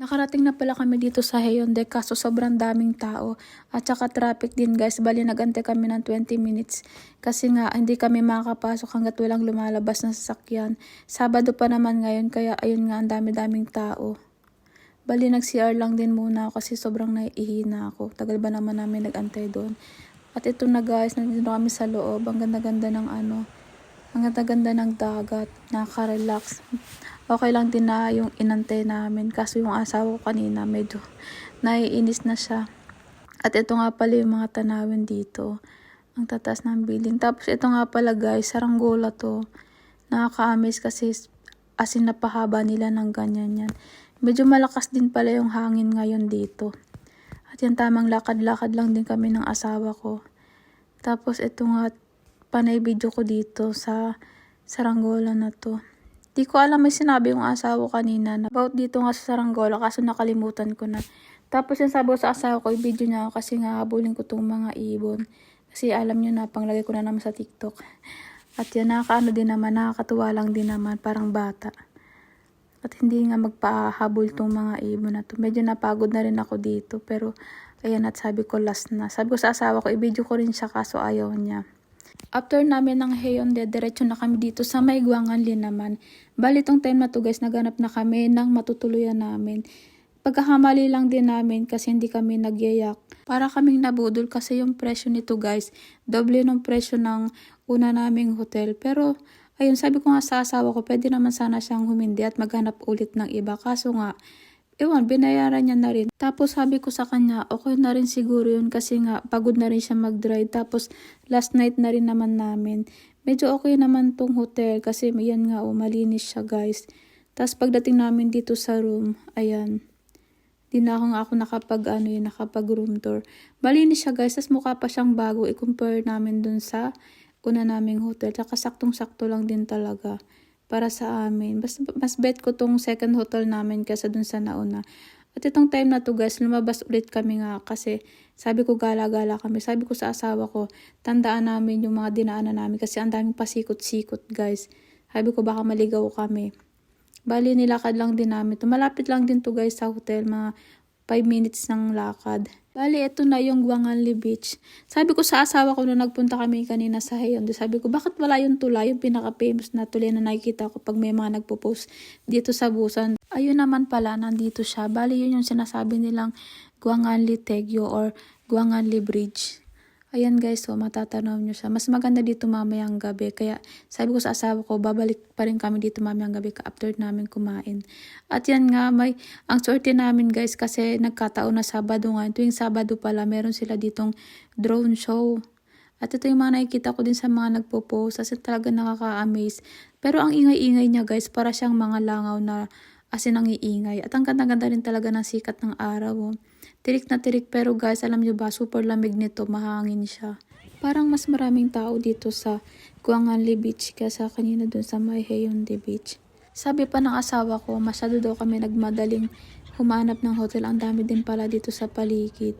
Nakarating na pala kami dito sa Hyundai kaso sobrang daming tao at saka traffic din guys. Bali nagantay kami ng 20 minutes kasi nga hindi kami makakapasok hanggat walang lumalabas na sasakyan. Sabado pa naman ngayon kaya ayun nga ang dami-daming tao. Bali nag-CR lang din muna ako kasi sobrang naiihina ako. Tagal ba naman namin nagantay doon. At ito na guys, nandito na kami sa loob. Ang ganda-ganda ng ang ganda-ganda ng dagat, nakaka-relax. Okay lang din na yung inantay namin kaso yung asawa ko kanina medyo naiinis na siya. At ito nga pala yung mga tanawin dito. Ang tataas ng building. Tapos ito nga pala guys, saranggola to. Nakaka-amaze kasi as in napahaba nila ng ganyan yan. Medyo malakas din pala yung hangin ngayon dito. At yan tamang lakad-lakad lang din kami ng asawa ko. Tapos ito nga panay video ko dito sa saranggola na to. Di ko alam, may sinabi yung asawa ko kanina na about dito nga sa saranggola kaso nakalimutan ko na. Tapos yung sabi ko sa asawa ko, i-video niya ako kasi nga habulin ko tong mga ibon. Kasi alam nyo na, panglagay ko na naman sa TikTok. At yan, nakakaano din naman, nakakatuwa lang din naman, parang bata. At hindi nga magpahabol tong mga ibon na to. Medyo napagod na rin ako dito pero ayan, at sabi ko last na. Sabi ko sa asawa ko, i-video ko rin siya kaso ayaw niya. After namin ng Hyundai, diretso na kami dito sa may Guanganli naman. Bali tong time na to guys, naganap na kami ng matutuluyan namin. Pagkakamali lang din namin kasi hindi kami nagyayak. Para kaming nabudol kasi yung presyo nito guys, doble ng presyo ng una naming hotel. Pero ayun, sabi ko nga sa asawa ko, pwede naman sana siyang humindi at maghanap ulit ng iba. Kaso nga, ewan, binayaran niya na rin. Tapos sabi ko sa kanya, okay na rin siguro yun kasi nga pagod na rin siya mag-drive. Tapos last night na rin naman namin. Medyo okay naman tong hotel kasi yan nga malinis siya guys. Tapos pagdating namin dito sa room, ayan. Di na ako nakapag room tour. Malinis siya guys, tapos mukha pa siyang bago. I-compare namin dun sa una naming hotel. Tsaka saktong-sakto lang din talaga para sa amin. Mas bet ko tong second hotel namin kaysa dun sa nauna. At itong time na to guys, lumabas ulit kami nga kasi sabi ko gala-gala kami. Sabi ko sa asawa ko, tandaan namin yung mga dinaanan namin kasi ang daming pasikot-sikot guys. Sabi ko baka maligaw kami. Bali nilakad lang din namin. Malapit lang din to guys sa hotel, mga 5 minutes ng lakad. Bali, ito na yung Guanganli Beach. Sabi ko sa asawa ko nung nagpunta kami kanina sa Hyundai, sabi ko, bakit wala yung tulay, yung pinaka-famous na tulay na nakikita ko pag may mga nagpo-post dito sa Busan. Ayun naman pala, nandito siya. Bali, yun yung sinasabi nilang Guanganli Tegyo or Guanganli Bridge. Ayan guys, so matatanaw nyo siya. Mas maganda dito mamayang gabi. Kaya sabi ko sa asawa ko, babalik pa rin kami dito mamayang gabi after namin kumain. At yan nga, ang swerte namin guys kasi nagkataon na Sabado nga. Tuwing Sabado pala, meron sila ditong drone show. At ito yung mga nakikita ko din sa mga nagpo-post. Kasi talaga nakaka-amaze. Pero ang ingay-ingay niya guys, para siyang mga langaw na as in ang iingay. At ang ganda-ganda rin talaga ng sikat ng araw. Tirik na tirik pero guys, alam nyo ba, super lamig nito, mahangin siya. Parang mas maraming tao dito sa Guanganli Beach kaysa kanina dun sa may Hyundai Beach. Sabi pa ng asawa ko, masyado daw kami nagmadaling humanap ng hotel. Ang dami din pala dito sa paligid.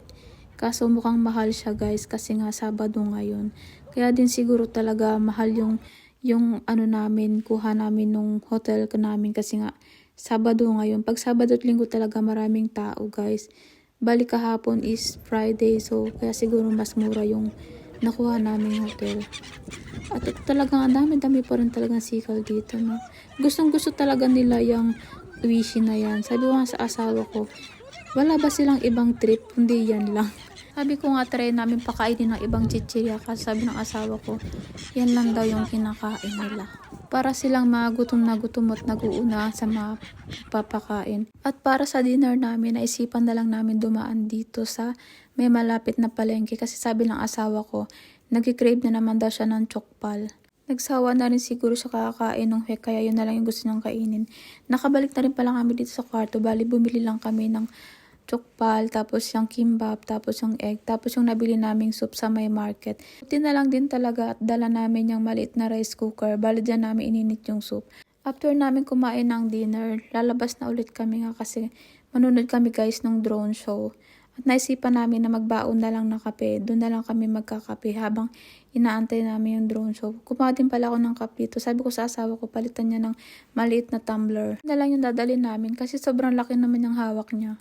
Kaso mukhang mahal siya guys kasi nga Sabado ngayon. Kaya din siguro talaga mahal yung namin, kuha namin nung hotel ko namin kasi nga Sabado ngayon. Pag Sabado at Linggo talaga maraming tao guys. Balik kahapon is Friday, so kaya siguro mas mura yung nakuha namin hotel. At ito talaga, ang dami-dami pa rin talagang sikal dito, no? Gustong-gusto talaga nila yung Wishi na yan. Sabi ko nga sa asawa ko, wala ba silang ibang trip? Hindi yan lang. Sabi ko nga, try namin pakainin ng ibang chichirya kasi sabi ng asawa ko, yan lang daw yung kinakain nila. Para silang magutom na gutom at nag-uuna sa mga papakain. At para sa dinner namin, naisipan na lang namin dumaan dito sa may malapit na palengke kasi sabi ng asawa ko, nag-crave na naman daw siya ng chokpal. Nagsawa na rin siguro siya kakakain ng hek, kaya yun na lang yung gusto niyang kainin. Nakabalik na rin pala kami dito sa kwarto, bali bumili lang kami ng chokpal, tapos yung kimbap, tapos yung egg, tapos yung nabili naming soup sa may market. Buti na lang din talaga at dala namin yung maliit na rice cooker, bali dyan namin ininit yung soup. After namin kumain ng dinner, lalabas na ulit kami nga kasi manunod kami guys ng drone show. At naisipan namin na magbaon na lang ng kape. Doon na lang kami magkakape habang inaantay namin yung drone. So, kumuha din pala ako ng kape dito. Sabi ko sa asawa ko, palitan niya ng maliit na tumbler. Na lang yung dadalhin namin kasi sobrang laki naman yung hawak niya.